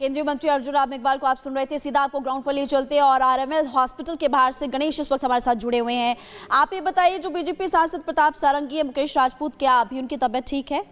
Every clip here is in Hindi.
केंद्रीय मंत्री अर्जुन राम मेघवाल को आप सुन रहे थे। सीधा आपको ग्राउंड पर ले चलते हैं और आरएमएल हॉस्पिटल के बाहर से गणेश इस वक्त हमारे साथ जुड़े हुए हैं। आप ये बताइए, जो बीजेपी सांसद प्रताप सारंगी, मुकेश राजपूत, क्या अभी उनकी तबीयत ठीक है?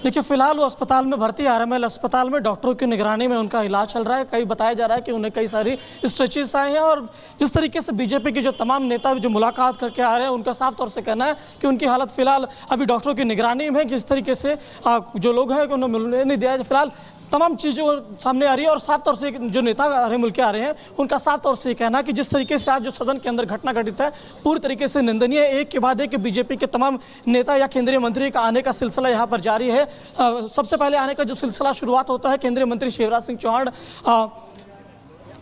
देखिए, फिलहाल वो अस्पताल में भर्ती, आरएमएल अस्पताल में डॉक्टरों की निगरानी में उनका इलाज चल रहा है। कई बताया जा रहा है कि उन्हें कई सारी स्ट्रेचेस आए हैं और जिस तरीके से बीजेपी के जो तमाम नेता जो मुलाकात करके आ रहे हैं, उनका साफ तौर से कहना है कि उनकी हालत फिलहाल अभी डॉक्टरों की निगरानी में है। किस तरीके से जो लोग हैं उन्हें मिलने नहीं दिया, फिलहाल तमाम चीज़ें सामने आ रही है। और साफ तौर से जो नेता हरे मुल्क के आ रहे हैं, उनका साफ तौर से ये कहना है कि जिस तरीके से आज जो सदन के अंदर घटना घटित है, पूरी तरीके से निंदनीय है। एक के बाद एक बीजेपी के तमाम नेता या केंद्रीय मंत्री का आने का सिलसिला यहाँ पर जारी है। सबसे पहले आने का जो सिलसिला शुरुआत होता है, केंद्रीय मंत्री शिवराज सिंह चौहान,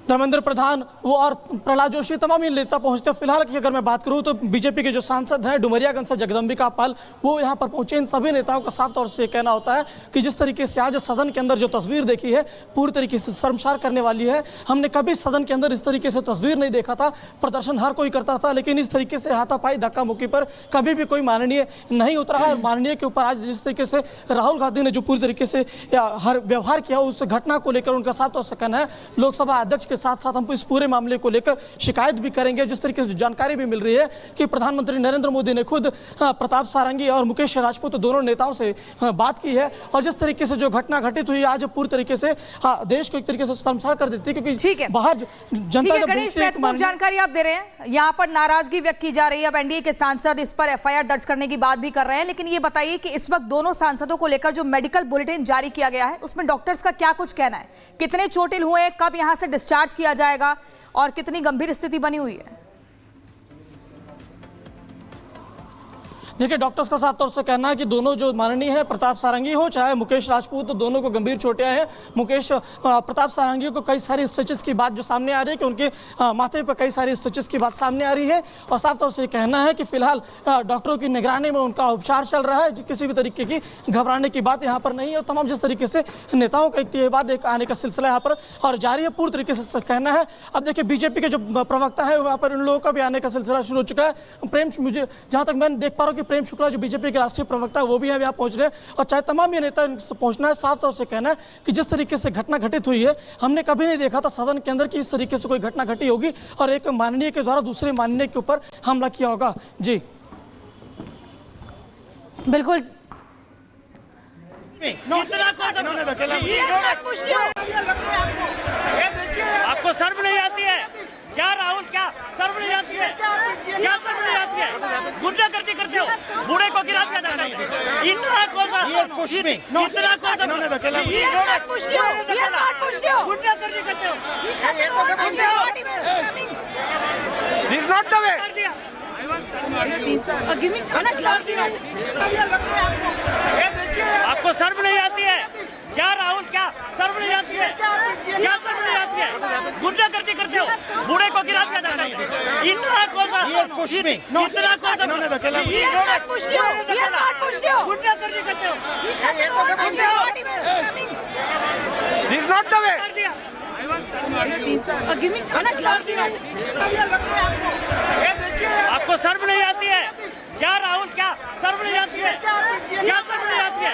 धर्मेंद्र प्रधान वो और प्रहलाद जोशी, तमाम ये नेता पहुंचते हैं। फिलहाल की अगर मैं बात करूं तो बीजेपी के जो सांसद हैं डुमरियागंज से जगदम्बिका पाल, वो यहां पर पहुंचे। इन सभी नेताओं का साफ तौर से कहना होता है कि जिस तरीके से आज सदन के अंदर जो तस्वीर देखी है, पूरी तरीके से शर्मसार करने वाली है। हमने कभी सदन के अंदर इस तरीके से तस्वीर नहीं देखा था। प्रदर्शन हर कोई करता था, लेकिन इस तरीके से हाथापाई धक्का मुक्की पर कभी भी कोई माननीय नहीं उतरा है। माननीय के ऊपर आज जिस तरीके से राहुल गांधी ने जो पूरी तरीके से हर व्यवहार किया, उस घटना को लेकर उनका साफ तौर से कहना है लोकसभा अध्यक्ष के साथ साथ हम इस पूरे मामले को लेकर शिकायत भी करेंगे। जिस तरीके से जानकारी भी मिल रही है कि प्रधानमंत्री नरेंद्र मोदी ने खुद प्रताप सारंगी और मुकेश राजपूत दोनों नेताओं से बात की है। और जिस तरीके से जो घटना घटित हुई आज पूरी तरीके से देश को एक तरीके से शर्मसार कर देती है, क्योंकि बाहर जनता जब जानकारी आप दे रहे हैं, यहाँ पर नाराजगी व्यक्त की जा रही है। अब एनडीए के सांसद इस पर एफआईआर दर्ज करने की बात भी कर रहे हैं, लेकिन ये बताइए कि इस वक्त दोनों सांसदों को लेकर जो मेडिकल बुलेटिन जारी किया गया है, उसमें डॉक्टर्स का क्या कुछ कहना है? कितने चोटिल हुए, कब यहां से डिस्चार्ज किया जाएगा और कितनी गंभीर स्थिति बनी हुई है? देखिए, डॉक्टर्स का साफ तौर से कहना है कि दोनों जो माननीय है, प्रताप सारंगी हो चाहे मुकेश राजपूत, तो दोनों को गंभीर चोटें हैं। प्रताप सारंगी को कई सारी स्ट्रेचेस की बात जो सामने आ रही है कि उनके माथे पर कई सारी स्ट्रेचेस की बात सामने आ रही है। और साफ तौर से कहना है कि फिलहाल डॉक्टरों की निगरानी में उनका उपचार चल रहा है। किसी भी तरीके की घबराने की बात यहाँ पर नहीं है। और तमाम जिस तरीके से नेताओं का एक बाद एक आने का सिलसिला यहाँ पर और जारी है, पूरी तरीके से कहना है। अब देखिए, बीजेपी के जो प्रवक्ता है वहाँ पर उन लोगों का भी आने का सिलसिला शुरू हो चुका है। मुझे जहाँ तक मैं देख पा रहा हूँ कि प्रेम शुक्ला जो बीजेपी के राष्ट्रीय प्रवक्ता है, वो भी यहाँ पहुंच रहे हैं। और चाहे तमाम ये नेता पहुंचना है, साफ तौर से कहना है कि जिस तरीके से घटना घटित हुई है, हमने कभी नहीं देखा था सदन के अंदर कि इस तरीके से कोई घटना घटी होगी और एक माननीय के द्वारा दूसरे माननीय के ऊपर हमला किया होगा। जी बिल्कुल। आपको शर्म नहीं आती है क्या राहुल? क्या शर्म नहीं आती है? क्या शर्म नहीं आती है? गुंडागर्दी करते हो, बूढ़े को गिरा दिया जाता है। इतना कौन सा गुंडागर्दी करते हो? This is not the way. आपको शर्म नहीं आती है क्या राहुल? क्या शर्म नहीं आती है? क्या शर्म नहीं आती है? गुंडागर्दी करते हो, बूढ़े को गिरा दिया जाता है। इतना कौन सा गुंडागर्दी करते हो? This is not the way. आपको शर्म नहीं आती है क्या राहुल? क्या शर्म नहीं आती है? क्या शर्म नहीं आती है?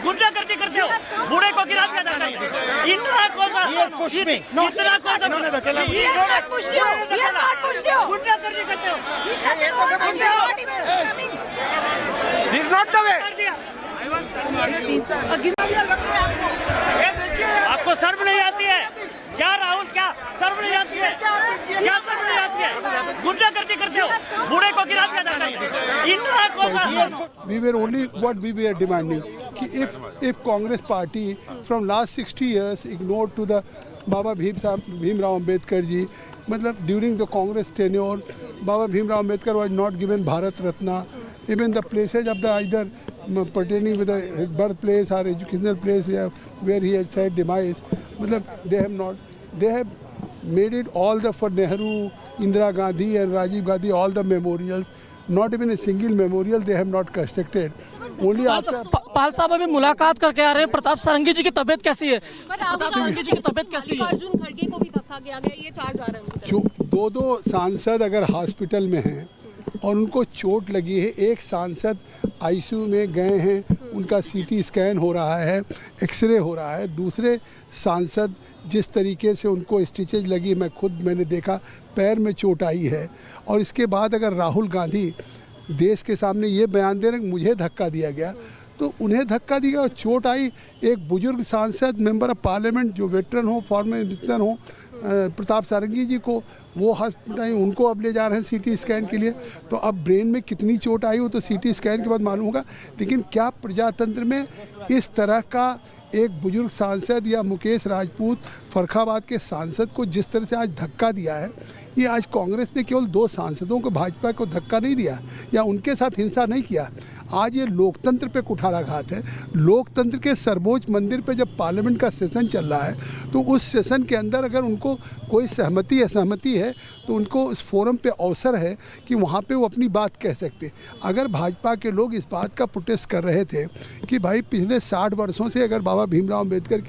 गुंडागर्दी करते हो, बूढ़े को गिरा दिया जाता है। इतना कौन सा गुंडागर्दी करते हो? This is not the way. आपको शर्म नहीं आती है क्या राहुल? क्या शर्म नहीं आती है? क्या शर्म नहीं आती है? गुंडागर्दी करते हो, बूढ़े को गिरा दिया जाता है। इतना कौन We were only what we were demanding कि if Congress party from last 60 years ignored to the Baba Bhimrao Ambedkar ji, मतलब during the Congress tenure, Baba Bhimrao Ambedkar was not given Bharat Ratna. Even the places of the either pertaining with his birthplace or educational place where he had said demise, they have made it all for Nehru, Indira Gandhi and Rajiv Gandhi, all the memorials. Not even a single memorial they have not constructed. Only after पाल साहब अभी मुलाकात करके आ रहे हैं। प्रताप सारंगी जी की तबीयत कैसी है? प्रताप सारंगी जी की तबीयत कैसी है? अर्जुन खड़गे को भी धक्का गया गया, ये चार्ज आ रहा है। जो दो सांसद अगर हॉस्पिटल में हैं और उनको चोट लगी है, एक सांसद आईसीयू में गए हैं, उनका सीटी स्कैन हो रहा है, एक्सरे हो रहा है। दूसरे सांसद जिस तरीके से उनको स्टिचेज लगी, मैंने देखा, पैर में चोट आई है। और इसके बाद अगर राहुल गांधी देश के सामने ये बयान दे रहे हैं कि मुझे धक्का दिया गया, तो उन्हें धक्का दिया और चोट आई। एक बुजुर्ग सांसद, मेंबर ऑफ पार्लियामेंट जो वेटरन हो, फॉर्मर वेटरन हो, प्रताप सारंगी जी को वो हॉस्पिटल, उनको अब ले जा रहे हैं सीटी स्कैन के लिए। तो अब ब्रेन में कितनी चोट आई हो तो सीटी स्कैन के बाद मालूम होगा। लेकिन क्या प्रजातंत्र में इस तरह का एक बुजुर्ग सांसद या मुकेश राजपूत फर्रुखाबाद के सांसद को जिस तरह से आज धक्का दिया है, ये आज कांग्रेस ने केवल 2 सांसदों को, भाजपा को धक्का नहीं दिया या उनके साथ हिंसा नहीं किया। आज ये लोकतंत्र पे कुठाराघात है। लोकतंत्र के सर्वोच्च मंदिर पे जब पार्लियामेंट का सेशन चल रहा है तो उस सेशन के अंदर अगर उनको कोई सहमति असहमति है तो उनको उस फोरम पे अवसर है कि वहाँ पे वो अपनी बात कह सकते। अगर भाजपा के लोग इस बात का प्रोटेस्ट कर रहे थे कि भाई पिछले 60 वर्षों से अगर बाबा भीमराव अम्बेडकर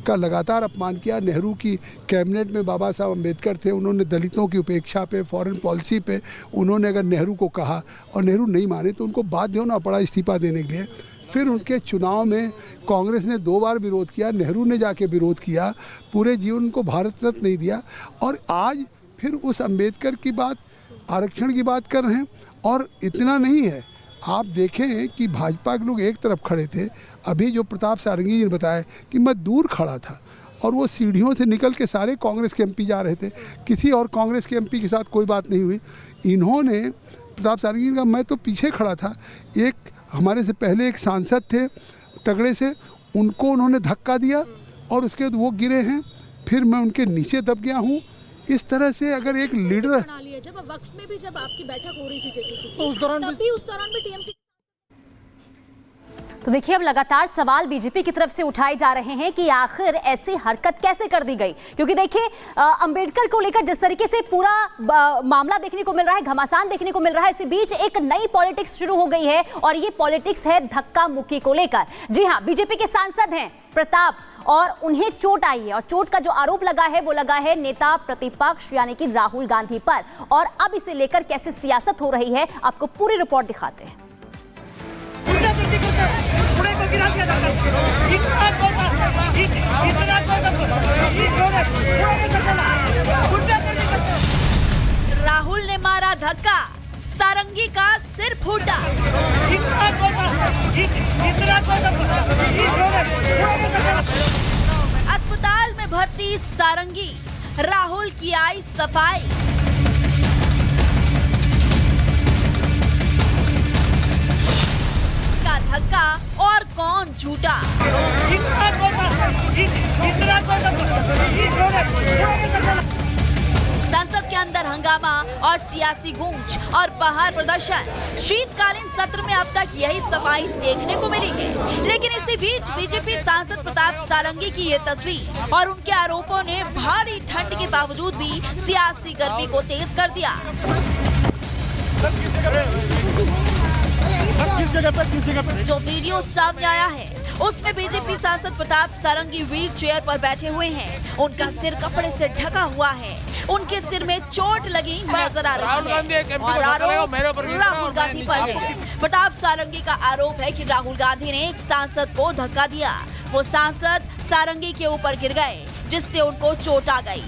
का लगातार अपमान किया, नेहरू की कैबिनेट में बाबा साहब अम्बेडकर थे, उन्होंने दलितों की उपेक्षा पे, फॉरेन पॉलिसी पे उन्होंने अगर नेहरू को कहा और नेहरू नहीं माने तो उनको बाध्य होना पड़ा इस्तीफा देने के लिए। फिर उनके चुनाव में कांग्रेस ने 2 बार विरोध किया, नेहरू ने जाके विरोध किया, पूरे जीवन को भारत रत्न नहीं दिया। और आज फिर उस अम्बेडकर की बात, आरक्षण की बात कर रहे हैं। और इतना नहीं है, आप देखें कि भाजपा के लोग एक तरफ खड़े थे। अभी जो प्रताप सारंगी जी ने बताया कि मैं दूर खड़ा था और वो सीढ़ियों से निकल के सारे कांग्रेस के एमपी जा रहे थे, किसी और कांग्रेस के एमपी के साथ कोई बात नहीं हुई। इन्होंने, प्रताप सारंगी जी का, मैं तो पीछे खड़ा था, एक हमारे से पहले एक सांसद थे तगड़े से, उनको उन्होंने धक्का दिया और उसके बाद वो गिरे हैं, फिर मैं उनके नीचे दब गया हूँ। इस तरह से अगर एक लीडर, जब वक्फ में भी जब आपकी बैठक हो रही थी जेपीसी की, तो उस दौरान भी टीएमसी। तो देखिए, अब लगातार सवाल बीजेपी की तरफ से उठाए जा रहे हैं कि आखिर ऐसी हरकत कैसे कर दी गई। क्योंकि देखिए, अंबेडकर को लेकर जिस तरीके से पूरा मामला देखने को मिल रहा है, घमासान देखने को मिल रहा है, इसी बीच एक नई पॉलिटिक्स शुरू हो गई है और ये पॉलिटिक्स है धक्का मुक्की को लेकर। जी हां, बीजेपी के सांसद हैं प्रताप और उन्हें चोट आई है और चोट का जो आरोप लगा है वो लगा है नेता प्रतिपक्ष यानी कि राहुल गांधी पर। और अब इसे लेकर कैसे सियासत हो रही है, आपको पूरी रिपोर्ट दिखाते हैं। राहुल ने मारा धक्का, सारंगी का सिर फूटा। अस्पताल में भर्ती सारंगी, राहुल की आई सफाई। का धक्का और कौन झूठा। संसद के अंदर हंगामा और सियासी गूंज और बाहर प्रदर्शन। शीतकालीन सत्र में अब तक यही सफाई देखने को मिली है। लेकिन इसी बीच बीजेपी सांसद प्रताप सारंगी की ये तस्वीर और उनके आरोपों ने भारी ठंड के बावजूद भी सियासी गर्मी को तेज कर दिया। किस जगह पे जो वीडियो सामने आया है उसमें बीजेपी सांसद प्रताप सारंगी व्हील चेयर पर बैठे हुए हैं। उनका सिर कपड़े से ढका हुआ है, उनके सिर में चोट लगी नजर आ रही है और आरोप राहुल गांधी पर है। प्रताप सारंगी का आरोप है कि राहुल गांधी ने एक सांसद को धक्का दिया। वो सांसद सारंगी के ऊपर गिर गए जिससे उनको चोट आ गई।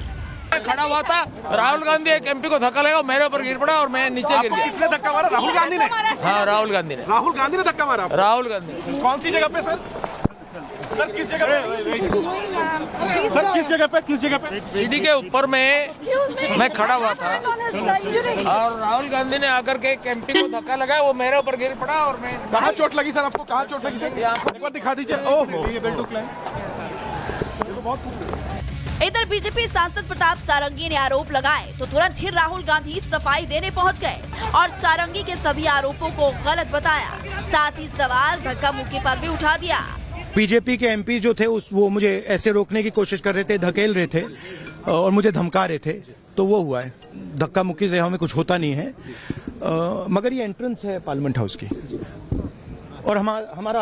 खड़ा हुआ था, राहुल गांधी एक एमपी को धक्का लगा, मेरे ऊपर गिर पड़ा और मैं नीचे गिर गया। किसने धक्का मारा? राहुल गांधी ने? हाँ, राहुल गांधी ने। राहुल गांधी ने धक्का मारा? राहुल गांधी। कौन सी जगह पे सर? सर किस जगह पे? सर किस जगह पे? किस जगह पे? सीढ़ी के ऊपर में मैं खड़ा हुआ था और राहुल गांधी ने आकर के एक एमपी को धक्का लगाया, वो मेरे ऊपर गिर पड़ा और मैं। कहाँ चोट लगी सर आपको? कहाँ चोट लगी सर? एक बार दिखा दीजिए। ओहो, ये बेल्ट क्लाइन। इधर बीजेपी सांसद प्रताप सारंगी ने आरोप लगाए तो तुरंत ही राहुल गांधी सफाई देने पहुंच गए और सारंगी के सभी आरोपों को गलत बताया। साथ ही सवाल धक्का मुक्की पर भी उठा दिया। बीजेपी के एमपी जो थे वो मुझे ऐसे रोकने की कोशिश कर रहे थे, धकेल रहे थे और मुझे धमका रहे थे, तो वो हुआ है। धक्का मुक्की से हमें कुछ होता नहीं है, मगर ये एंट्रेंस है पार्लियामेंट हाउस की और हमारा